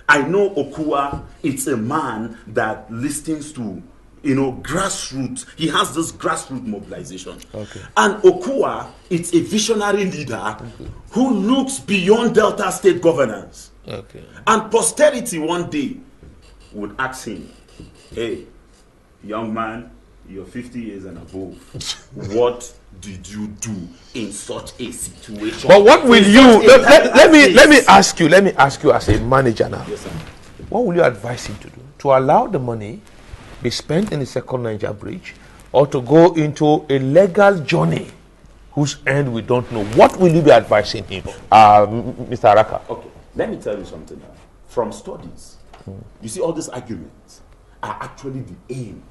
I know Okua, it's a man that listens to, grassroots. He has this grassroots mobilization. Okay. And Okua, it's a visionary leader who looks beyond Delta State governance. Okay. And posterity one day would ask him, hey, young man, you're 50 years and above. What did you do in such a situation? But what will you let me ask you as a manager now. Yes, sir. What will you advise him to do? To allow the money be spent in the second Niger bridge, or to go into a legal journey whose end we don't know? What will you be advising him, Mr. Araka? Okay, let me tell you something now. From studies, you see all these arguments are actually the aim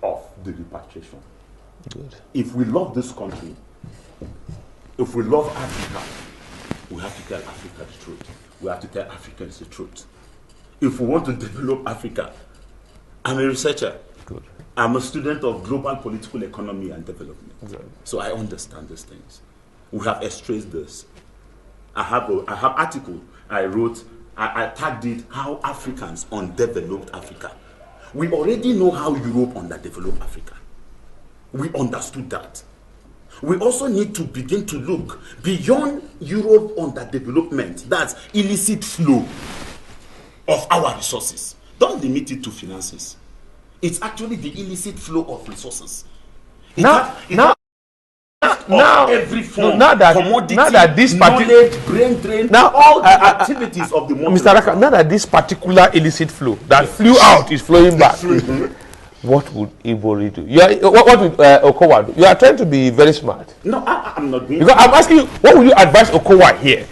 of the repatriation. Good. If we love this country, if we love Africa, we have to tell Africa the truth. We have to tell Africans the truth. If we want to develop Africa, I'm a researcher. Good. I'm a student of global political economy and development. Good. So I understand these things. We have extracted this. I have article I wrote, I tagged it, How Africans Undeveloped Africa. We already know how Europe underdeveloped Africa. We understood that. We also need to begin to look beyond Europe underdevelopment. That's illicit flow of our resources. Don't limit it to finances. It's actually the illicit flow of resources. Every form, commodity, knowledge, brain drain, all the activities of the model. Mr. Araka, now that this particular illicit flow that flew out is flowing back, what would Ibori do? What would Okowa do? You are trying to be very smart. No, I'm not being. Because I'm asking you, what would you advise Okowa here?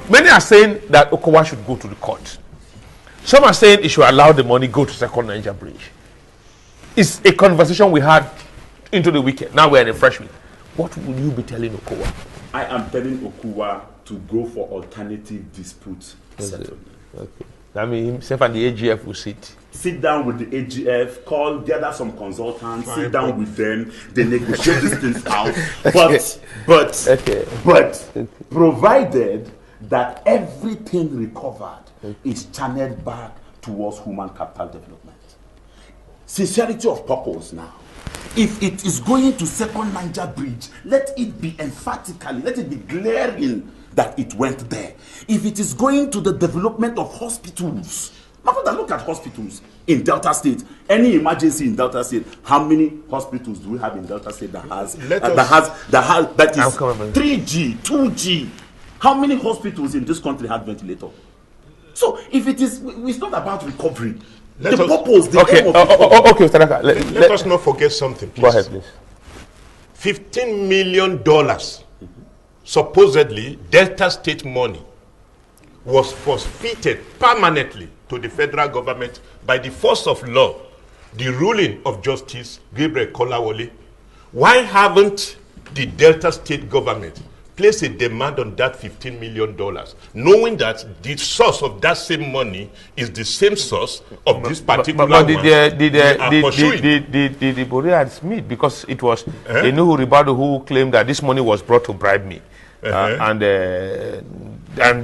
Many are saying that Okowa should go to the court. Some are saying he should allow the money go to second Niger bridge. It's a conversation we had into the weekend. Now we're in a fresh week. What will you be telling Okowa? I am telling Okowa to go for alternative dispute settlement. Okay. I mean, himself and the AGF will sit. Sit down with the AGF, gather some consultants, sit down with them, they negotiate these things out. But provided that everything recovered is channeled back towards human capital development. Sincerity of purpose now. If it is going to second Niger bridge, let it be emphatically, let it be glaring that it went there. If it is going to the development of hospitals, look at hospitals in Delta State. Any emergency in Delta State, how many hospitals do we have in Delta State that is 3G, 2G? How many hospitals in this country have ventilator? So if it is, it's not about recovery. Let us not forget something, please. Go ahead, please. $15 million, supposedly Delta State money, was forfeited permanently to the federal government by the force of law, the ruling of Justice Gabriel Kolawole. Why haven't the Delta State government placed a demand on that $15 million, knowing that the source of that same money is the same source of this particular one? Did Ibori admit, because it was Enuhu Ribadu who claimed that this money was brought to bribe me, and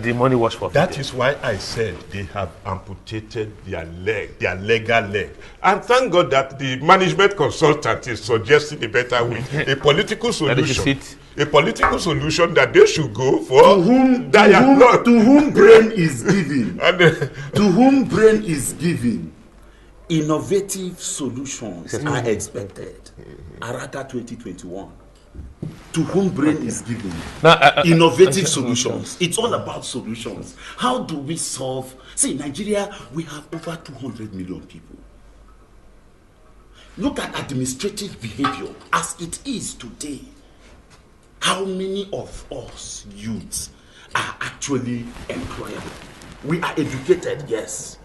the money was forfeited. That is why I said they have amputated their leg, their legal leg. And thank God that the management consultant is suggesting a better way, a political solution. A political solution that they should go for. To whom brain is given. To whom brain is given, innovative solutions are expected. Araka 2021. To whom brain is given, innovative solutions. It's all about solutions. How do we solve? See, in Nigeria, we have over 200 million people. Look at administrative behavior as it is today. How many of us youths are actually employable? We are educated, yes.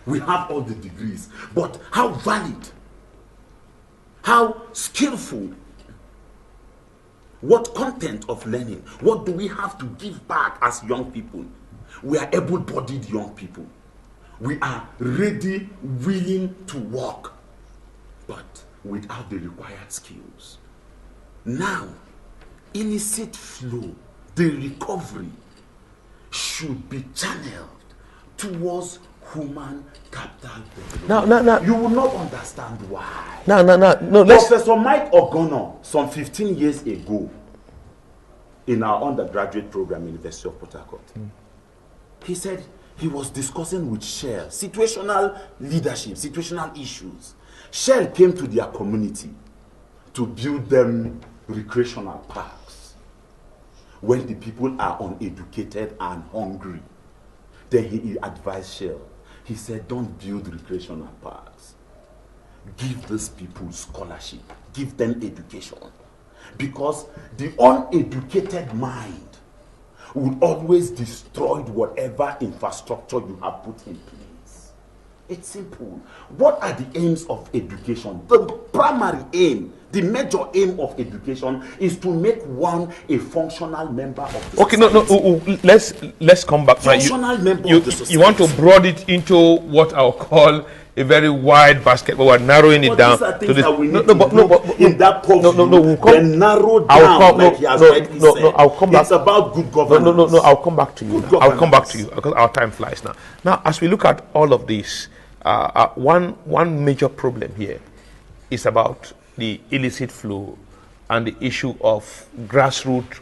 We have all the degrees. But how valid? How skillful? What content of learning? What do we have to give back as young people? We are able-bodied young people. We are ready, willing to work, but without the required skills. Now, illicit flow, the recovery. should be channeled towards human capital development. Now, you will not understand why. No. Professor Mike Ogono, some 15 years ago, in our undergraduate program, University of Port Harcourt, he said he was discussing with Shell situational leadership, situational issues. Shell came to their community to build them recreational parks when the people are uneducated and hungry. Then he advised Shell. He said, don't build recreational parks. Give these people scholarship. Give them education. Because the uneducated mind will always destroy whatever infrastructure you have put in place. It's simple. What are the aims of education? The primary aim, the major aim of education is to make one a functional member of the society. Let's come back. Functional member of the society. You want to broaden it into what I'll call a very wide basket, but we're narrowing it down to this. In that purview, then narrow down like he has rightly said. I'll come back. It's about good governance. No, I'll come back to you. I'll come back to you because our time flies now. Now, as we look at all of this, one major problem here is about the illicit flow and the issue of grassroots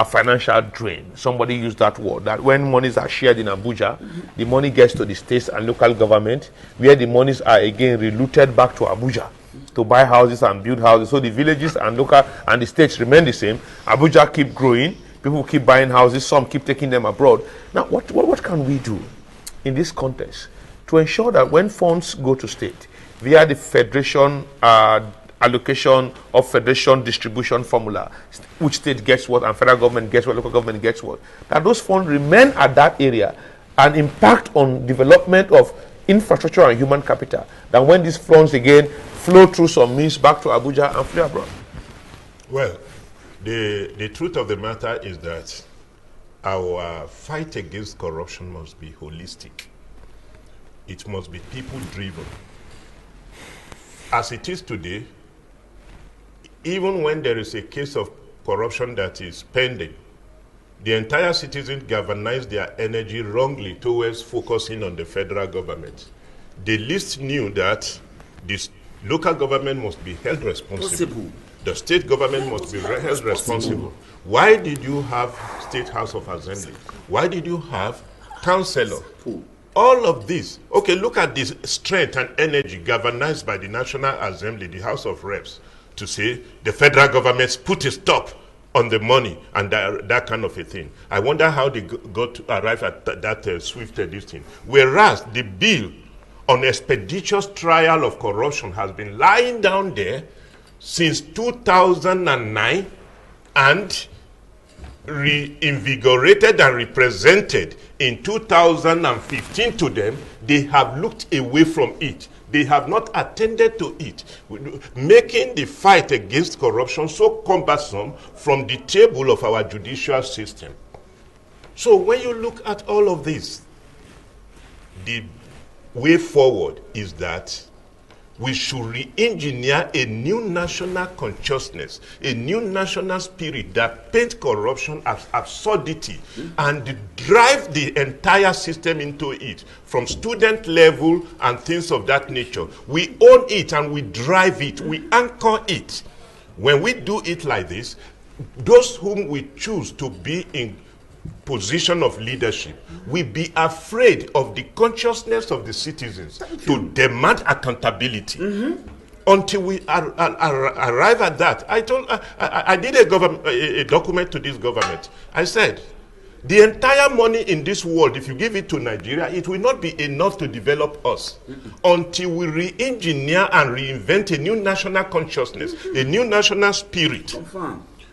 financial drain. Somebody used that word, that when monies are shared in Abuja, the money gets to the states and local government, where the monies are again rerouted back to Abuja to buy houses and build houses. So the villages and local and the states remain the same. Abuja keep growing, people keep buying houses, some keep taking them abroad. Now, what can we do in this context to ensure that when funds go to state via the federation allocation of federation distribution formula, which state gets what and federal government gets what, local government gets what, that those funds remain at that area and impact on development of infrastructure and human capital, than when these funds again flow through some means back to Abuja and flee abroad? Well, the truth of the matter is that our fight against corruption must be holistic. It must be people-driven. As it is today, even when there is a case of corruption that is pending, the entire citizens galvanize their energy wrongly towards focusing on the federal government. The least knew that this local government must be held responsible. The state government must be held responsible. Why did you have State House of Assembly? Why did you have councillor? All of this. Okay, look at this strength and energy galvanized by the National Assembly, the House of Reps, to say the federal government's put a stop on the money and that kind of a thing. I wonder how they got to arrive at that swift thing. Whereas the bill on expeditious trial of corruption has been lying down there since 2009 and reinvigorated and represented in 2015 to them, they have looked away from it. They have not attended to it, making the fight against corruption so cumbersome from the table of our judicial system. So when you look at all of this, the way forward is that we should re-engineer a new national consciousness, a new national spirit that paints corruption as absurdity and drive the entire system into it, from student level and things of that nature. We own it and we drive it, we anchor it. When we do it like this, those whom we choose to be in position of leadership, we be afraid of the consciousness of the citizens to demand accountability. Until we arrive at that, I did a document to this government. I said, the entire money in this world, if you give it to Nigeria, it will not be enough to develop us until we re-engineer and reinvent a new national consciousness, a new national spirit.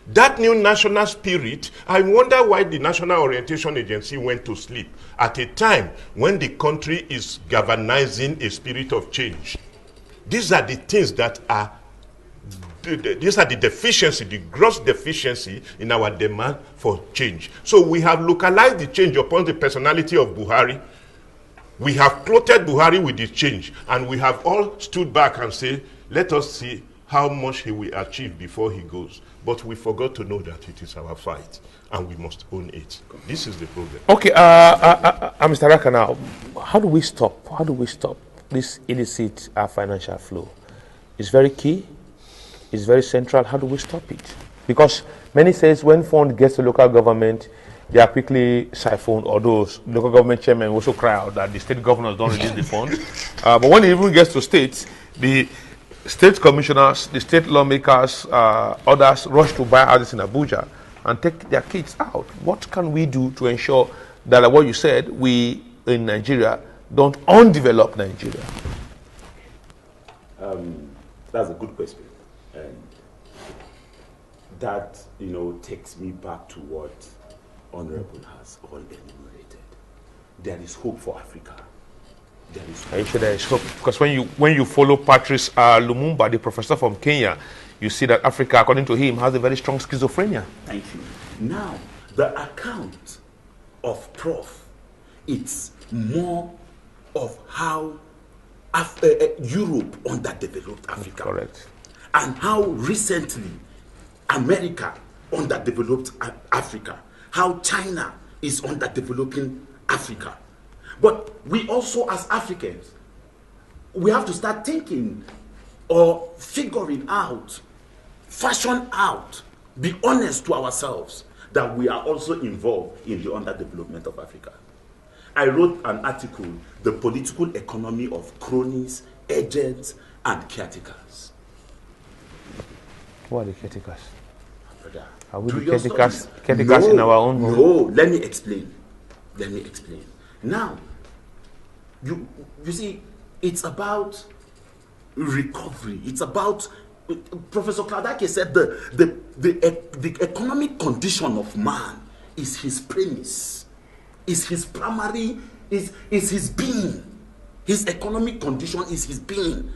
That new national spirit, I wonder why the National Orientation Agency went to sleep at a time when the country is galvanizing a spirit of change. These are the things that are, these are the deficiency, the gross deficiency in our demand for change. So we have localized the change upon the personality of Buhari. We have clothed Buhari with the change, and we have all stood back and say, let us see how much he will achieve before he goes. But we forgot to know that it is our fight, and we must own it. This is the problem. Okay, Mr. Raka, now, how do we stop? How do we stop this illicit financial flow? It's very key. It's very central. How do we stop it? Because many says when fund gets to local government, they are quickly siphoned, or those local government chairmen also cry out that the state governors don't release the funds. But when it even gets to states, the state commissioners, the state lawmakers, others rush to buy houses in Abuja and take their kids out. What can we do to ensure that, like what you said, we in Nigeria don't undevelop Nigeria? That's a good question. And that, takes me back to what Honorable has all enumerated. There is hope for Africa. Are you sure there is hope? Because when you follow Patrice Lumumba, the professor from Kenya, you see that Africa, according to him, has a very strong schizophrenia. Thank you. Now, the account of Prof, it's more of how Europe underdeveloped Africa. Correct. And how recently America underdeveloped Africa. How China is underdeveloping Africa. But we also, as Africans, we have to start thinking or figuring out, fashion out, be honest to ourselves that we are also involved in the underdevelopment of Africa. I wrote an article, The Political Economy of Cronies, Agents, and Caretakers. Who are the caretakers? Brother, Are we the caretakers in our own home? No, let me explain. Now, you see, it's about recovery. It's about, Professor Kladake said the economic condition of man is his premise, is his primary, is his being. His economic condition is his being.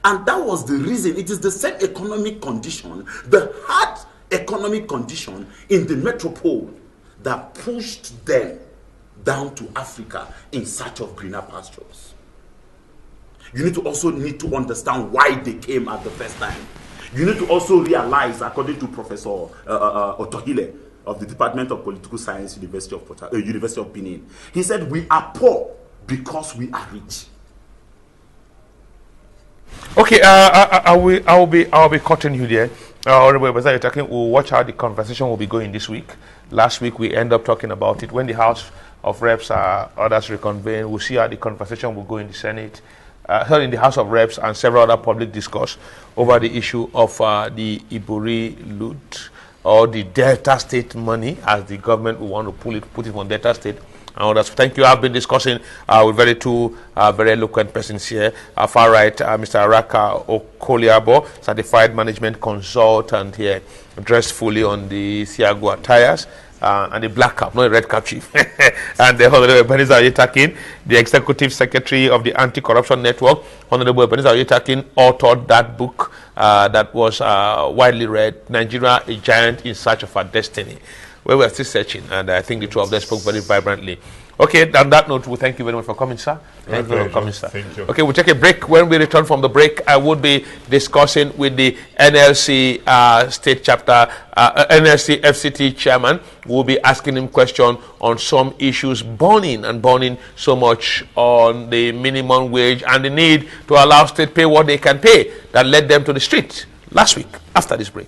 And that was the reason. It is the same economic condition, the hard economic condition in the metropole that pushed them down to Africa in search of greener pastures. You need to understand why they came at the first time. You need to also realize, according to Professor Otohile of the Department of Political Science, University of Benin, he said, we are poor because we are rich. Okay, I'll be cutting you there. We'll watch how the conversation will be going this week. Last week we end up talking about it. When the House of Reps others reconvene, we'll see how the conversation will go in the Senate, in the House of Reps, and several other public discourse over the issue of the Iburi loot, or the Delta State money, as the government will want to put it on Delta State. And others. Thank you. I've been discussing with two very eloquent persons here. Far right, Mr. Araka Okoliabo, certified management consultant here, dressed fully on the Siago attires, and the black cap, not a red cap chief. And the Honorable Ebenezer Oyetakin, the executive secretary of the Anti-Corruption Network. Honorable Ebenezer Oyetakin authored that book that was widely read, Nigeria, a Giant in Search of Our Destiny. Where we're still searching, and I think the two of them spoke very vibrantly. Okay, on that note, we thank you very much for coming, sir. Thank you for coming, sir. Thank you. Okay, we'll take a break. When we return from the break, I would be discussing with the NLC state chapter, NLC FCT chairman. We'll be asking him questions on some issues burning so much on the minimum wage and the need to allow state pay what they can pay that led them to the street last week after this break.